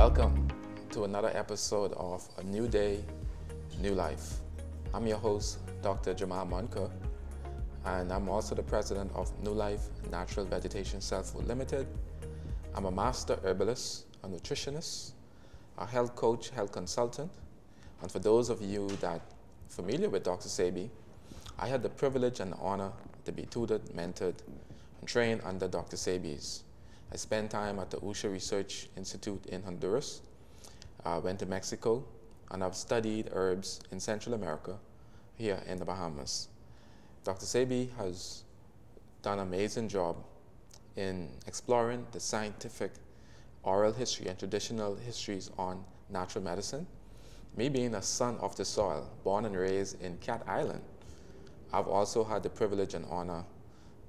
Welcome to another episode of A New Day, New Life. I'm your host, Dr. Jamal Monka, and I'm also the president of New Life Natural Vegetation Self-Food Limited. I'm a master herbalist, a nutritionist, a health coach, health consultant, and for those of you that are familiar with Dr. Sebi, I had the privilege and the honor to be tutored, mentored, and trained under Dr. Sebi's. I spent time at the USHA Research Institute in Honduras, went to Mexico, and I've studied herbs in Central America, here in the Bahamas. Dr. Sebi has done an amazing job in exploring the scientific oral history and traditional histories on natural medicine. Me being a son of the soil, born and raised in Cat Island, I've also had the privilege and honor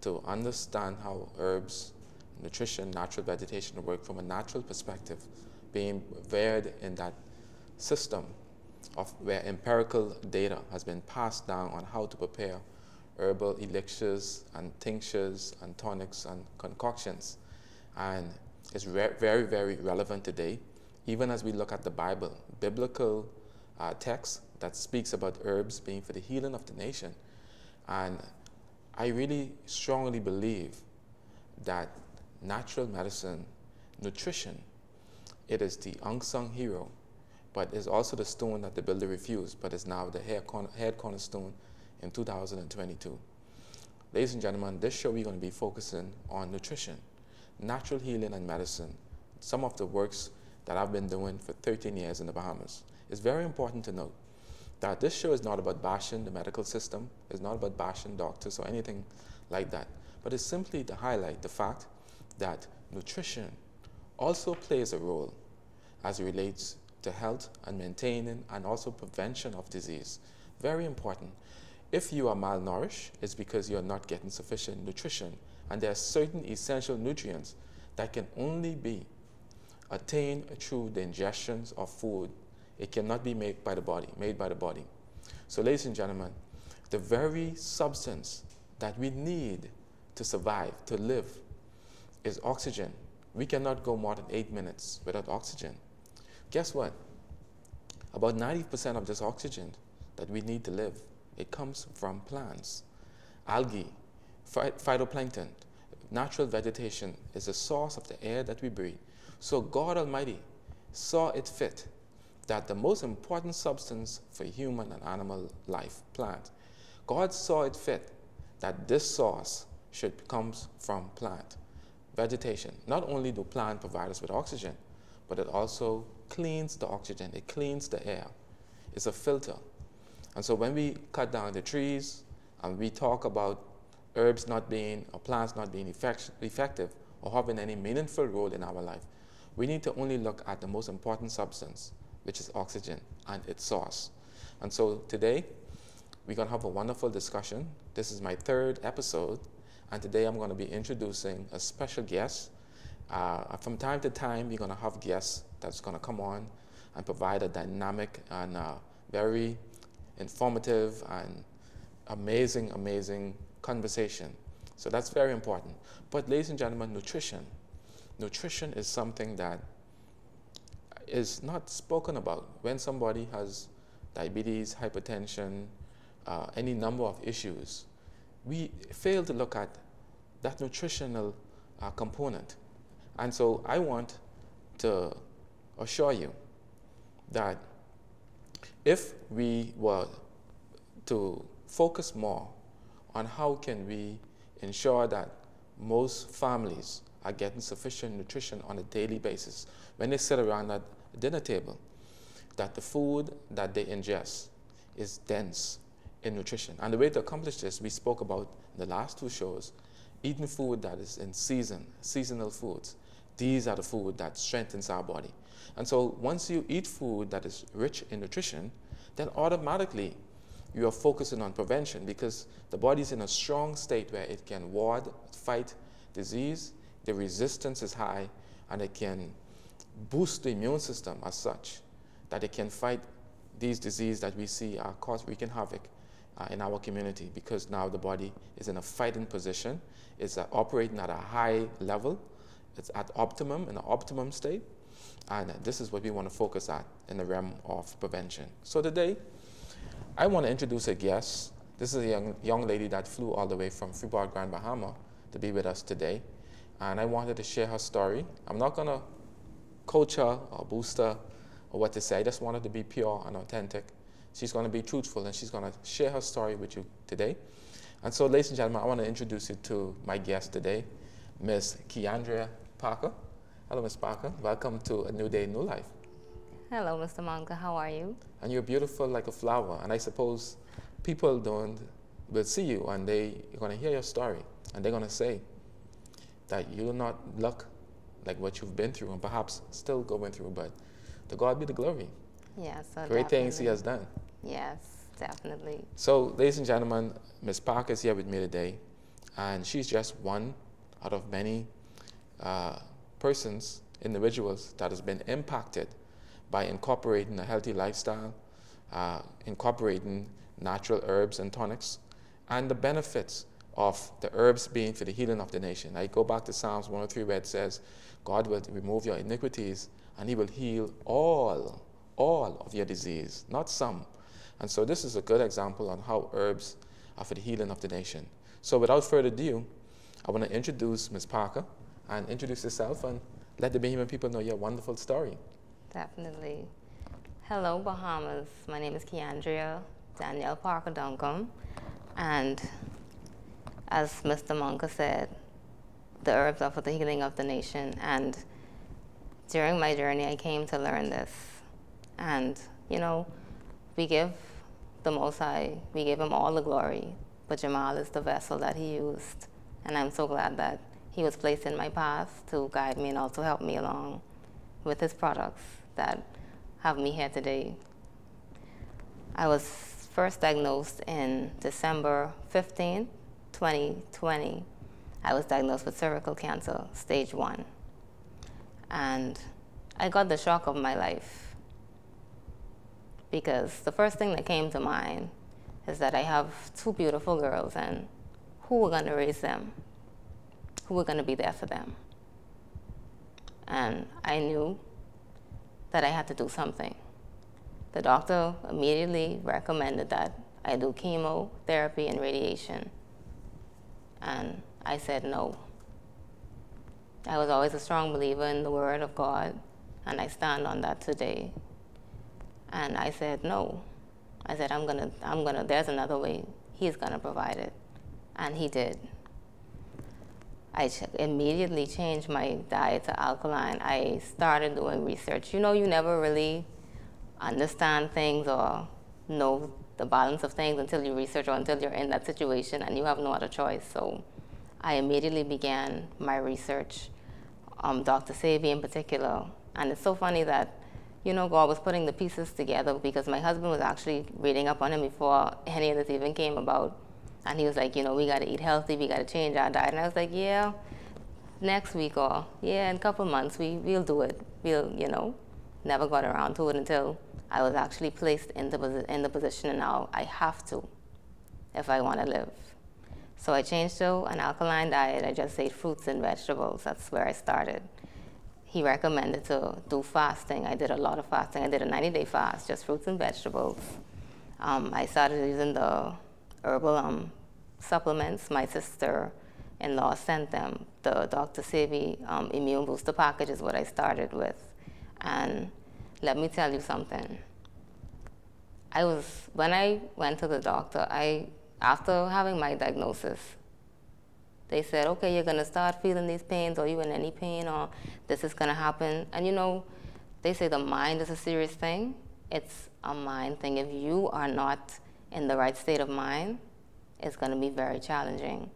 to understand how herbs, nutrition, natural vegetation work from a natural perspective, being reared in that system of where empirical data has been passed down on how to prepare herbal elixirs and tinctures and tonics and concoctions. And it's very, very relevant today, even as we look at the Bible, biblical text that speaks about herbs being for the healing of the nation. And I really strongly believe that natural medicine, nutrition, it is the unsung hero, but is also the stone that the builder refused, but is now the head cornerstone in 2022. Ladies and gentlemen, this show we're going to be focusing on nutrition, natural healing and medicine, some of the works that I've been doing for 13 years in the Bahamas. It's very important to note that this show is not about bashing the medical system, it's not about bashing doctors or anything like that, but it's simply to highlight the fact that nutrition also plays a role as it relates to health and maintaining and also prevention of disease. Very important. If you are malnourished, it's because you're not getting sufficient nutrition, and there are certain essential nutrients that can only be attained through the ingestions of food. It cannot be made by the body. So ladies and gentlemen, the very substance that we need to survive, to live, is oxygen. We cannot go more than 8 minutes without oxygen. Guess what? About 90% of this oxygen that we need to live, it comes from plants, algae, phytoplankton. Natural vegetation is the source of the air that we breathe. So God Almighty saw it fit that the most important substance for human and animal life, plant, God saw it fit that this source come from plant. Vegetation. Not only do plants provide us with oxygen, but it also cleans the oxygen, it cleans the air. It's a filter. And so when we cut down the trees and we talk about herbs not being, or plants not being effective or having any meaningful role in our life, we need to only look at the most important substance, which is oxygen and its source. And so today, we're going to have a wonderful discussion. This is my 3rd episode. And today I'm going to be introducing a special guest. From time to time, we're going to have guests that's going to come on and provide a dynamic and very informative and amazing conversation. So that's very important. But ladies and gentlemen, nutrition. Nutrition is something that is not spoken about. When somebody has diabetes, hypertension, any number of issues, we fail to look at that nutritional component. And so I want to assure you that if we were to focus more on how can we ensure that most families are getting sufficient nutrition on a daily basis when they sit around that dinner table, that the food that they ingest is dense in nutrition. And the way to accomplish this, we spoke about in the last 2 shows, eating food that is in season, seasonal foods. These are the food that strengthens our body. And so once you eat food that is rich in nutrition, then automatically you are focusing on prevention, because the body is in a strong state where it can ward, fight disease, the resistance is high, and it can boost the immune system as such that it can fight these diseases that we see are wreaking havoc in our community, because now the body is in a fighting position, it's operating at a high level, it's at optimum, in an optimum state, And this is what we want to focus on in the realm of prevention. So today, I want to introduce a guest. This is a young lady that flew all the way from Freeport, Grand Bahama to be with us today. And I wanted to share her story. I'm not going to coach her or boost her or what to say. I just wanted to be pure and authentic. She's going to be truthful, and she's going to share her story with you today. And so, ladies and gentlemen, I want to introduce you to my guest today, Miss Keandria Parker. Hello, Miss Parker. Welcome to A New Day, New Life. Hello, Mr. Monka. How are you? And you're beautiful like a flower. And I suppose people will see you, and they're going to hear your story, and they're going to say that you do not look like what you've been through, and perhaps still going through, but to God be the glory. Yes, so great definitely. things He has done. Yes, definitely. So, ladies and gentlemen, Ms. Parker is here with me today, and she's just one out of many individuals that has been impacted by incorporating a healthy lifestyle, incorporating natural herbs and tonics, and the benefits of the herbs being for the healing of the nation. I go back to Psalms 103 where it says, God will remove your iniquities and He will heal all of your disease, not some. And so this is a good example on how herbs are for the healing of the nation. So without further ado, I want to introduce Ms. Parker, and introduce yourself and let the Bahamian people know your wonderful story. Definitely. Hello, Bahamas. My name is Keandria Danielle Parker Duncombe, and as Mr. Monka said, the herbs are for the healing of the nation. And during my journey, I came to learn this. And, you know, we give the Most High, we give Him all the glory, but Jamal is the vessel that He used. And I'm so glad that He was placed in my path to guide me and also help me along with His products that have me here today. I was first diagnosed in December 15, 2020. I was diagnosed with cervical cancer, stage 1. And I got the shock of my life, because the first thing that came to mind is that I have 2 beautiful girls, and who were going to raise them? Who were going to be there for them? And I knew that I had to do something. The doctor immediately recommended that I do chemotherapy and radiation. And I said no. I was always a strong believer in the Word of God, and I stand on that today. And I said no. I said, I'm gonna, there's another way. He's gonna provide it. And He did. I immediately changed my diet to alkaline. I started doing research. You know, you never really understand things or know the balance of things until you research or until you're in that situation and you have no other choice. So I immediately began my research, Dr. SEG in particular. And it's so funny that, you know, God was putting the pieces together, because my husband was actually reading up on Him before any of this even came about. And he was like, you know, we got to eat healthy, we got to change our diet. And I was like, yeah, next week, or yeah, in a couple months, we'll do it. We'll, you know, never got around to it until I was actually placed in the position, and now I have to if I want to live. So I changed to an alkaline diet. I just ate fruits and vegetables. That's where I started. He recommended to do fasting. I did a lot of fasting. I did a 90-day fast, just fruits and vegetables. I started using the herbal supplements. My sister-in-law sent them. The Dr. SEG Immune Booster package is what I started with. And let me tell you something. When I went to the doctor, after having my diagnosis, they said, okay, you're gonna start feeling these pains, or you in any pain, or this is gonna happen. And you know, they say the mind is a serious thing. It's a mind thing. If you are not in the right state of mind, it's gonna be very challenging.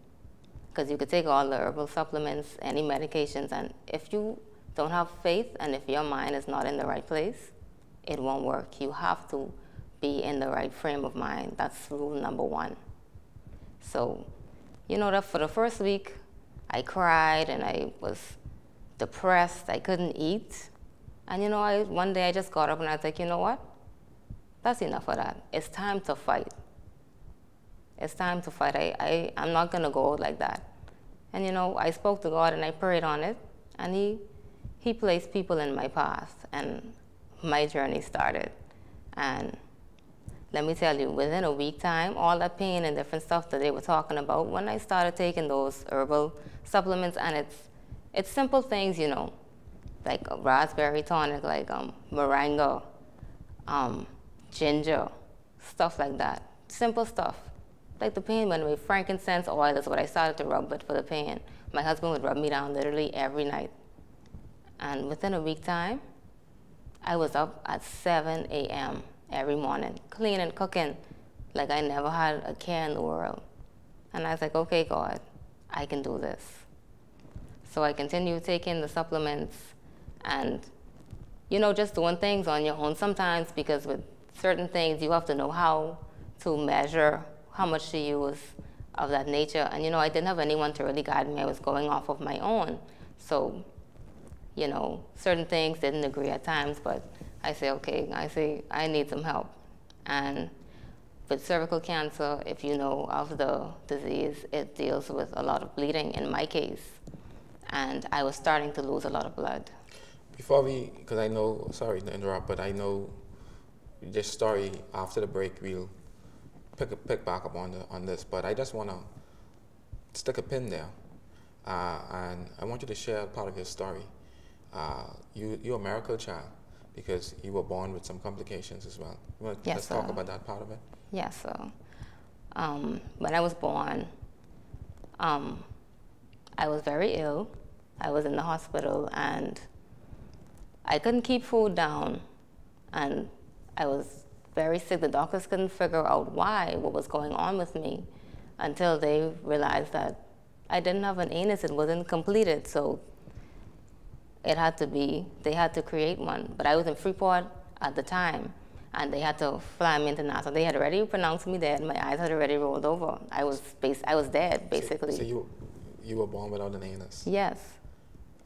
Because you could take all the herbal supplements, any medications, and if you don't have faith, and if your mind is not in the right place, it won't work. You have to be in the right frame of mind. That's rule number 1. So, you know, that for the first week, I cried and I was depressed. I couldn't eat. And you know, one day I just got up and I was like, you know what? That's enough of that. It's time to fight. It's time to fight. I'm not gonna go out like that. And you know, I spoke to God and I prayed on it, and He he placed people in my path, and my journey started. And let me tell you, within a week time, all that pain and different stuff that they were talking about, when I started taking those herbal supplements, and it's simple things, you know, like a raspberry tonic, like moringa, ginger, stuff like that. Simple stuff. Like the pain went away. Frankincense oil is what I started to rub with for the pain. My husband would rub me down literally every night. And within a week time, I was up at 7 a.m. every morning, cleaning, cooking, like I never had a care in the world. And I was like, okay, God, I can do this. So I continued taking the supplements and, you know, just doing things on your own sometimes, because with certain things, you have to know how to measure how much to use of that nature. And, you know, I didn't have anyone to really guide me. I was going off of my own. So, you know, certain things didn't agree at times, but I say, okay, I need some help. And with cervical cancer, if you know of the disease, it deals with a lot of bleeding in my case. And I was starting to lose a lot of blood. Before because I know, sorry to interrupt, but I know this story, after the break, we'll pick back up on this, but I just want to stick a pin there. And I want you to share part of your story. You're a miracle child because you were born with some complications as well. You want to Yes, talk about that part of it? Yes, so when I was born, I was very ill. I was in the hospital and I couldn't keep food down, and I was very sick. The doctors couldn't figure out what was going on with me, until they realized that I didn't have an anus. It wasn't completed, so they had to create one. But I was in Freeport at the time, and they had to fly me into Nassau. They had already pronounced me dead. My eyes had already rolled over. I was dead, basically. So you were born without an anus? Yes.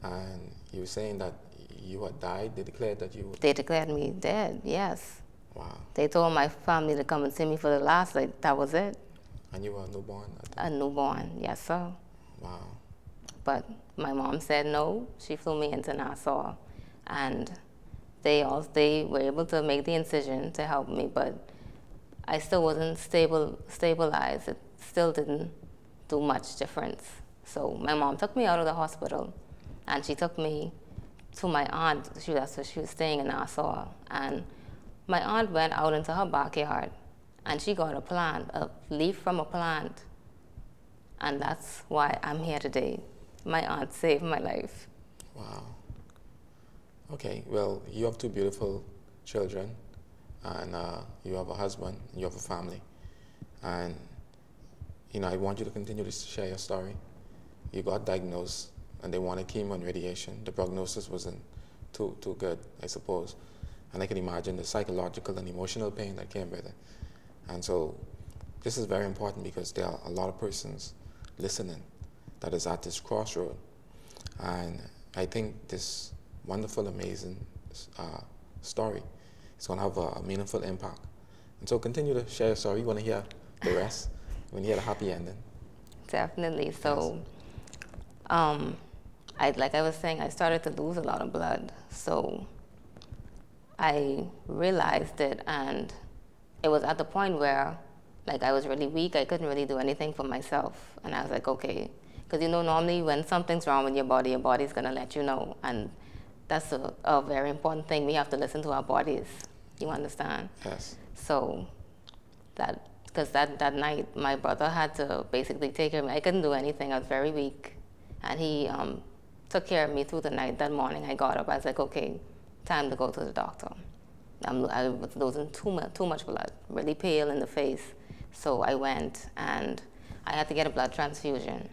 And you were saying that you had died? They declared that you... They declared me dead, yes. Wow. They told my family to come and see me for the last, like, that was it. And you were a newborn? A newborn, yes, sir. Wow. But my mom said no. She flew me into Nassau, and they were able to make the incision to help me, but I still wasn't stabilized. It still didn't do much difference. So my mom took me out of the hospital, and she took me to my aunt. She was staying in Nassau, and my aunt went out into her backyard, and she got a leaf from a plant, and that's why I'm here today. My aunt saved my life. Wow. Okay, well, you have two beautiful children, and you have a husband, and you have a family. And, you know, I want you to continue to share your story. You got diagnosed, and they wanted chemo and radiation. The prognosis wasn't too good, I suppose. And I can imagine the psychological and emotional pain that came with it. And so this is very important because there are a lot of persons listening that is at this crossroad. And I think this wonderful, amazing story is going to have a meaningful impact. And so continue to share your story. You want to hear the rest? You want to hear the happy ending? Definitely. So, like I was saying, I started to lose a lot of blood. So I realized it, and it was at the point where, like, I was really weak. I couldn't really do anything for myself. And I was like, okay. Because, you know, normally when something's wrong with your body's going to let you know. And that's a very important thing. We have to listen to our bodies. You understand? Yes. So because that night, my brother had to basically take care of me. I couldn't do anything. I was very weak. And he took care of me through the night. That morning, I got up. I was like, okay, time to go to the doctor. I was losing too much blood, really pale in the face. So I went, and I had to get a blood transfusion.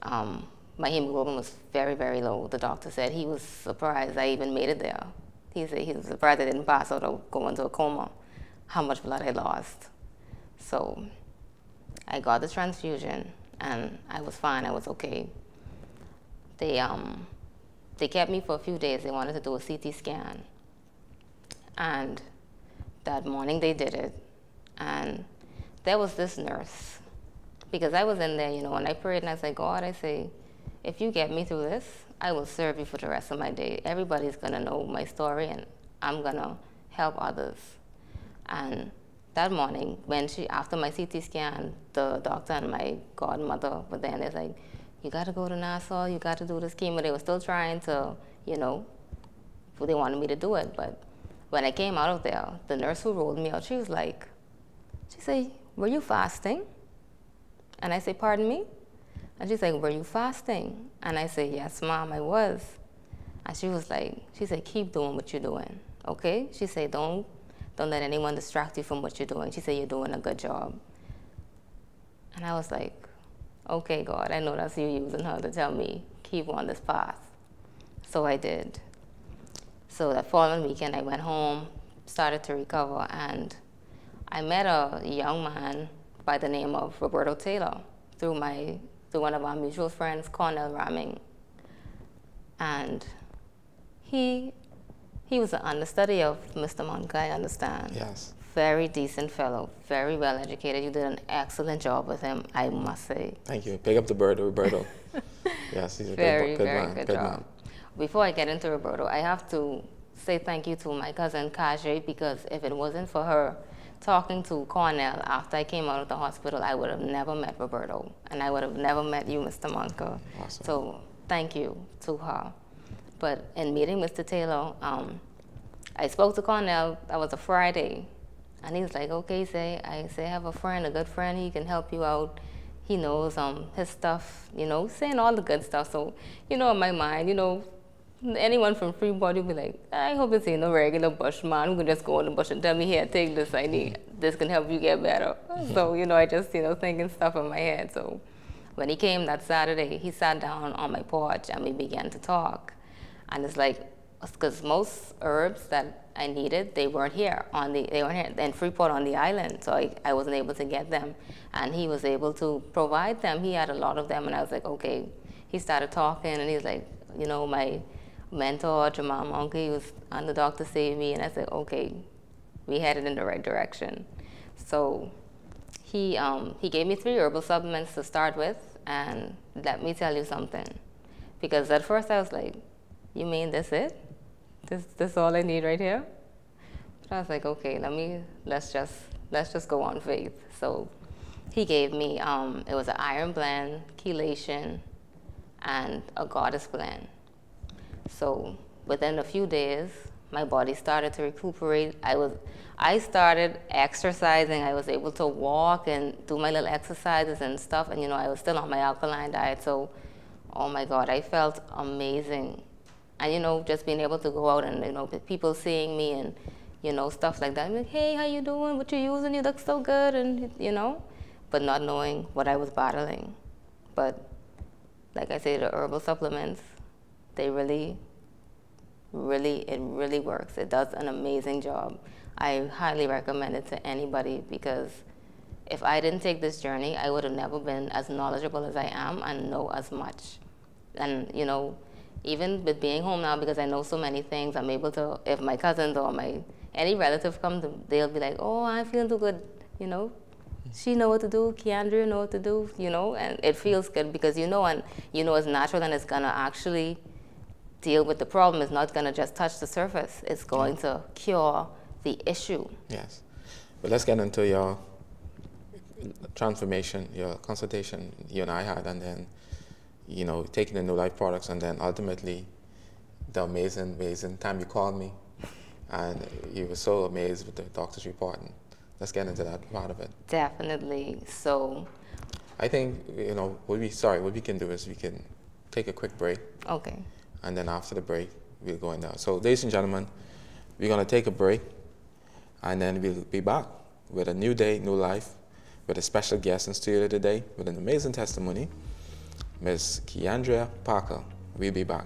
My hemoglobin was very, very low. The doctor said he was surprised I even made it there. He said he was surprised I didn't pass out or go into a coma, how much blood I lost. So I got the transfusion, and I was fine. I was okay. They kept me for a few days. They wanted to do a CT scan. And that morning they did it. And there was this nurse, because I was in there, you know, and I prayed and I said, God, I say, if you get me through this, I will serve you for the rest of my day. Everybody's going to know my story, and I'm going to help others. And that morning, after my CT scan, the doctor and my godmother were there, and they're like, you got to go to Nassau, you got to do this chemo. They were still trying to, they wanted me to do it. But when I came out of there, the nurse who rolled me out, she said, were you fasting? And I said, pardon me? And she's like, were you fasting? And I said, yes, Mom, I was. And she said, keep doing what you're doing, okay? She said, don't let anyone distract you from what you're doing. She said, you're doing a good job. And I was like, okay, God, I know that's you using her to tell me, keep on this path. So I did. So that following weekend, I went home, started to recover, and I met a young man by the name of Roberto Taylor through one of our mutual friends, Cornell Ramming. And he was an understudy of Mr. Monk, I understand. Yes. Very decent fellow, very well educated. You did an excellent job with him, I must say. Thank you. Pick up the bird, Roberto. Yes, he's a very good man. Good job. Before I get into Roberto, I have to say thank you to my cousin Kajay, because if it wasn't for her talking to Cornell after I came out of the hospital, I would have never met Roberto, and I would have never met you, Mr. Monka. Awesome. So thank you to her. But in meeting Mr. Taylor, I spoke to Cornell. That was a Friday, and he was like, okay, I have a friend, a good friend. He can help you out. He knows his stuff, saying all the good stuff. So, in my mind, anyone from Freeport would be like, I hope it's no regular bushman who can just go in the bush and tell me, here, take this, this can help you get better. So, I just, thinking stuff in my head. So when he came that Saturday, he sat down on my porch and we began to talk. And it's like, because most herbs that I needed, they weren't here in Freeport on the island. So I wasn't able to get them. And he was able to provide them. He had a lot of them. And I was like, okay. He started talking and he was like, my mentor, Jamal Monkey, was on the Doctor Save Me, and I said, okay, we headed in the right direction. So he gave me 3 herbal supplements to start with, and let me tell you something. Because at first I was like, you mean this it? This all I need right here? But I was like, okay, let's just go on faith. So he gave me, it was an iron blend, chelation, and a goddess blend. So within a few days, my body started to recuperate. I started exercising. I was able to walk and do my little exercises and stuff. And I was still on my alkaline diet. So, oh my God, I felt amazing. And just being able to go out and people seeing me and stuff like that. I'm like, hey, how you doing? What you using? You look so good. And but not knowing what I was battling. But like I say, the herbal supplements, they really works. It does an amazing job. I highly recommend it to anybody, because if I didn't take this journey, I would have never been as knowledgeable as I am and know as much. And even with being home now, because I know so many things, I'm able to, if my cousins or any relative come, they'll be like, oh, I'm feeling too good, She know what to do, Keandria know what to do, and it feels good because and it's natural, and it's gonna actually deal with the problem. It's not gonna just touch the surface. It's going to cure the issue. Yes. But let's get into your transformation, your consultation you and I had, and then, taking the New Life products, and then ultimately the amazing time you called me, and you were so amazed with the doctor's report. And let's get into that part of it. Definitely. So I think, what we can do is we can take a quick break. Okay. And then after the break, we'll go in there. So ladies and gentlemen, we're going to take a break, and then we'll be back with a new day, new life, with a special guest in studio today with an amazing testimony, Ms. Keandria Parker. We'll be back.